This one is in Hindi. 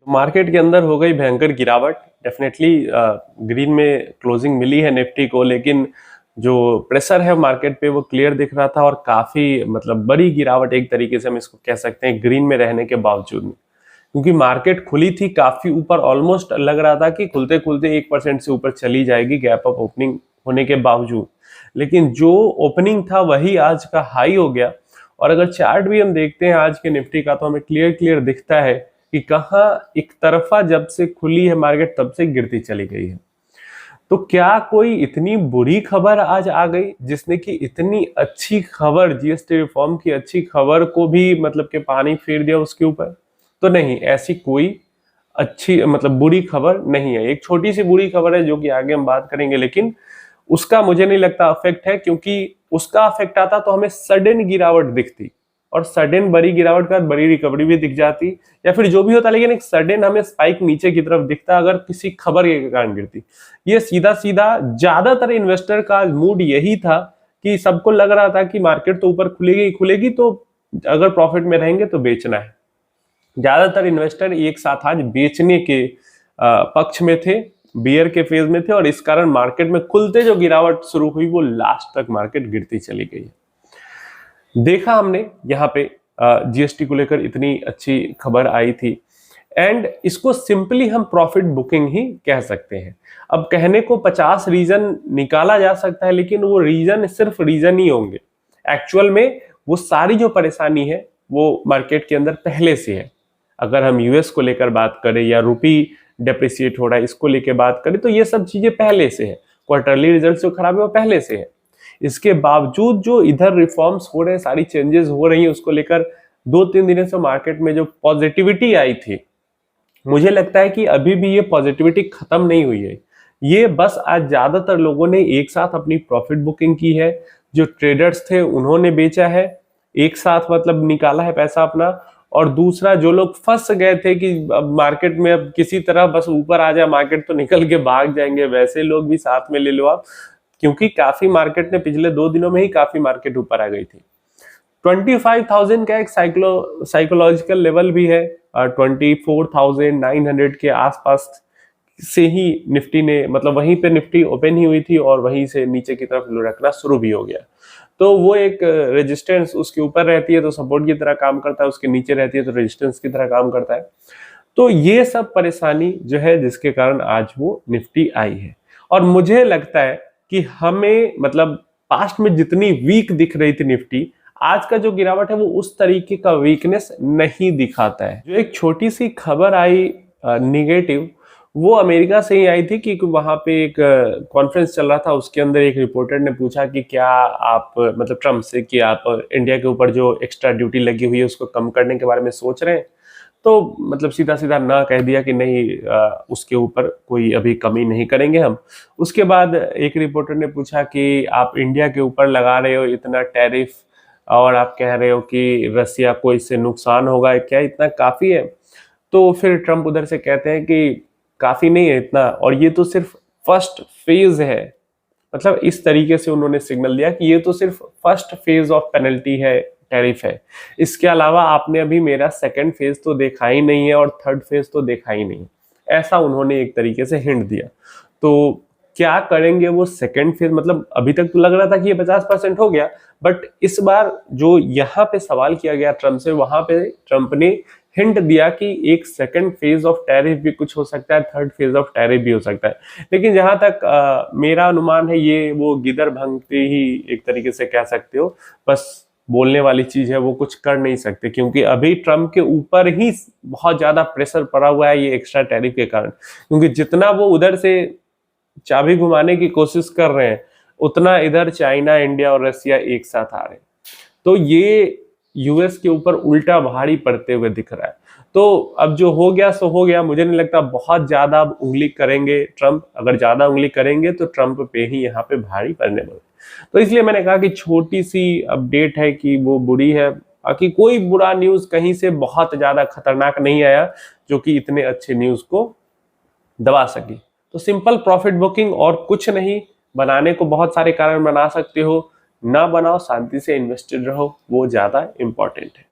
मार्केट के अंदर हो गई भयंकर गिरावट। डेफिनेटली ग्रीन में क्लोजिंग मिली है निफ्टी को, लेकिन जो प्रेशर है मार्केट पे वो क्लियर दिख रहा था और काफी मतलब बड़ी गिरावट एक तरीके से हम इसको कह सकते हैं ग्रीन में रहने के बावजूद में, क्योंकि मार्केट खुली थी काफी ऊपर, ऑलमोस्ट लग रहा था कि खुलते खुलते 1% से ऊपर चली जाएगी गैप अप ओपनिंग होने के बावजूद, लेकिन जो ओपनिंग था वही आज का हाई हो गया। और अगर चार्ट भी हम देखते हैं आज के निफ्टी का तो हमें क्लियर दिखता है कि कहाँ एक तरफा जब से खुली है मार्केट तब से गिरती चली गई है। तो क्या कोई इतनी बुरी खबर आज आ गई जिसने कि इतनी अच्छी खबर, जीएसटी रिफॉर्म की अच्छी खबर को भी मतलब कि पानी फेर दिया उसके ऊपर? तो नहीं, ऐसी कोई अच्छी मतलब बुरी खबर नहीं है। एक छोटी सी बुरी खबर है जो कि आगे हम बात करेंगे, लेकिन उसका मुझे नहीं लगता अफेक्ट है, क्योंकि उसका अफेक्ट आता तो हमें सडन गिरावट दिखती और सडन बड़ी गिरावट के बाद बड़ी रिकवरी भी दिख जाती या फिर जो भी होता, लेकिन एक सडन हमें स्पाइक नीचे की तरफ दिखता अगर किसी खबर के कारण गिरती। ये सीधा सीधा ज्यादातर इन्वेस्टर का मूड यही था कि सबको लग रहा था कि मार्केट तो ऊपर खुलेगी खुलेगी, तो अगर प्रॉफिट में रहेंगे तो बेचना है। ज्यादातर इन्वेस्टर एक साथ आज बेचने के पक्ष में थे, बियर के फेज में थे, और इस कारण मार्केट में खुलते जो गिरावट शुरू हुई वो लास्ट तक मार्केट गिरती चली गई। देखा हमने यहाँ पे जीएसटी को लेकर इतनी अच्छी खबर आई थी, एंड इसको सिंपली हम प्रॉफिट बुकिंग ही कह सकते हैं। अब कहने को 50 रीजन निकाला जा सकता है, लेकिन वो रीजन सिर्फ रीजन ही होंगे। एक्चुअल में वो सारी जो परेशानी है वो मार्केट के अंदर पहले से है। अगर हम यूएस को लेकर बात करें या रुपी डेप्रिसिएट हो रहा है इसको लेकर बात करें तो ये सब चीजें पहले से है। क्वार्टरली रिजल्ट जो खराब है वो पहले से है। इसके बावजूद जो इधर रिफॉर्म्स हो रहे हैं, सारी चेंजेस हो रही हैं, उसको लेकर 2-3 दिनों से मार्केट में जो पॉजिटिविटी आई थी, मुझे लगता है कि अभी भी ये पॉजिटिविटी खत्म नहीं हुई है। ये बस आज ज्यादातर लोगों ने एक साथ अपनी प्रॉफिट बुकिंग की है। जो ट्रेडर्स थे उन्होंने बेचा है एक साथ, मतलब निकाला है पैसा अपना। और दूसरा जो लोग फंस गए थे कि अब मार्केट में अब किसी तरह बस ऊपर आ जाए मार्केट तो निकल के भाग जाएंगे, वैसे लोग भी साथ में ले लो आप, क्योंकि काफी मार्केट ने पिछले 2 दिनों में ही काफी मार्केट ऊपर आ गई थी। 25,000 का एक साइकोलॉजिकल लेवल भी है, 24,900 के आसपास से ही निफ्टी ने मतलब वहीं पे निफ्टी ओपन ही हुई थी और वहीं से नीचे की तरफ लुढ़कना शुरू भी हो गया। तो वो एक रेजिस्टेंस उसके ऊपर रहती है तो सपोर्ट की तरह काम करता है, उसके नीचे रहती है तो रेजिस्टेंस की तरह काम करता है। तो ये सब परेशानी जो है जिसके कारण आज वो निफ्टी आई है। और मुझे लगता है कि हमें मतलब पास्ट में जितनी वीक दिख रही थी निफ्टी, आज का जो गिरावट है वो उस तरीके का वीकनेस नहीं दिखाता है। जो एक छोटी सी खबर आई निगेटिव, वो अमेरिका से ही आई थी कि वहां पे एक कॉन्फ्रेंस चल रहा था, उसके अंदर एक रिपोर्टर ने पूछा कि क्या आप मतलब ट्रम्प से कि आप इंडिया के ऊपर जो एक्स्ट्रा ड्यूटी लगी हुई है उसको कम करने के बारे में सोच रहे हैं। तो मतलब सीधा सीधा ना कह दिया कि नहीं, उसके ऊपर कोई अभी कमी नहीं करेंगे हम। उसके बाद एक रिपोर्टर ने पूछा कि आप इंडिया के ऊपर लगा रहे हो इतना टैरिफ और आप कह रहे हो कि रसिया को इससे नुकसान होगा, क्या इतना काफी है? तो फिर ट्रम्प उधर से कहते हैं कि काफी नहीं है इतना, और ये तो सिर्फ फर्स्ट फेज है। मतलब इस तरीके से उन्होंने सिग्नल दिया कि ये तो सिर्फ फर्स्ट फेज ऑफ पेनल्टी है, टैरिफ है, इसके अलावा आपने अभी मेरा सेकंड फेज तो देखा ही नहीं है और थर्ड फेज तो देखा ही नहीं। ऐसा उन्होंने एक तरीके से हिंट दिया। तो क्या करेंगे वो सेकंड फेज? मतलब अभी तक तो लग रहा था कि ये 50% हो गया, बट इस बार जो यहाँ पे सवाल किया गया ट्रम्प से, वहां पे ट्रम्प ने हिंट दिया कि एक सेकंड फेज ऑफ टैरिफ भी कुछ हो सकता है, थर्ड फेज ऑफ टैरिफ भी हो सकता है। लेकिन जहां तक मेरा अनुमान है ये वो गिदर भंगते ही एक तरीके से कह सकते हो, बस बोलने वाली चीज है, वो कुछ कर नहीं सकते, क्योंकि अभी ट्रम्प के ऊपर ही बहुत ज्यादा प्रेशर पड़ा हुआ है ये एक्स्ट्रा टैरिफ के कारण। क्योंकि जितना वो उधर से चाबी घुमाने की कोशिश कर रहे हैं उतना इधर चाइना, इंडिया और रसिया एक साथ आ रहे हैं। तो ये यूएस के ऊपर उल्टा भारी पड़ते हुए दिख रहा है। तो अब जो हो गया सो हो गया, मुझे नहीं लगता बहुत ज्यादा अब उंगली करेंगे ट्रम्प। अगर ज्यादा उंगली करेंगे तो ट्रम्प पे ही यहाँ पे भारी पड़ने वाले। तो इसलिए मैंने कहा कि छोटी सी अपडेट है कि वो बुरी है, बाकी कोई बुरा न्यूज कहीं से बहुत ज्यादा खतरनाक नहीं आया जो कि इतने अच्छे न्यूज को दबा सकी। तो सिंपल प्रॉफिट बुकिंग और कुछ नहीं। बनाने को बहुत सारे कारण बना सकते हो, ना बनाओ, शांति से इन्वेस्टेड रहो, वो ज्यादा इंपॉर्टेंट है।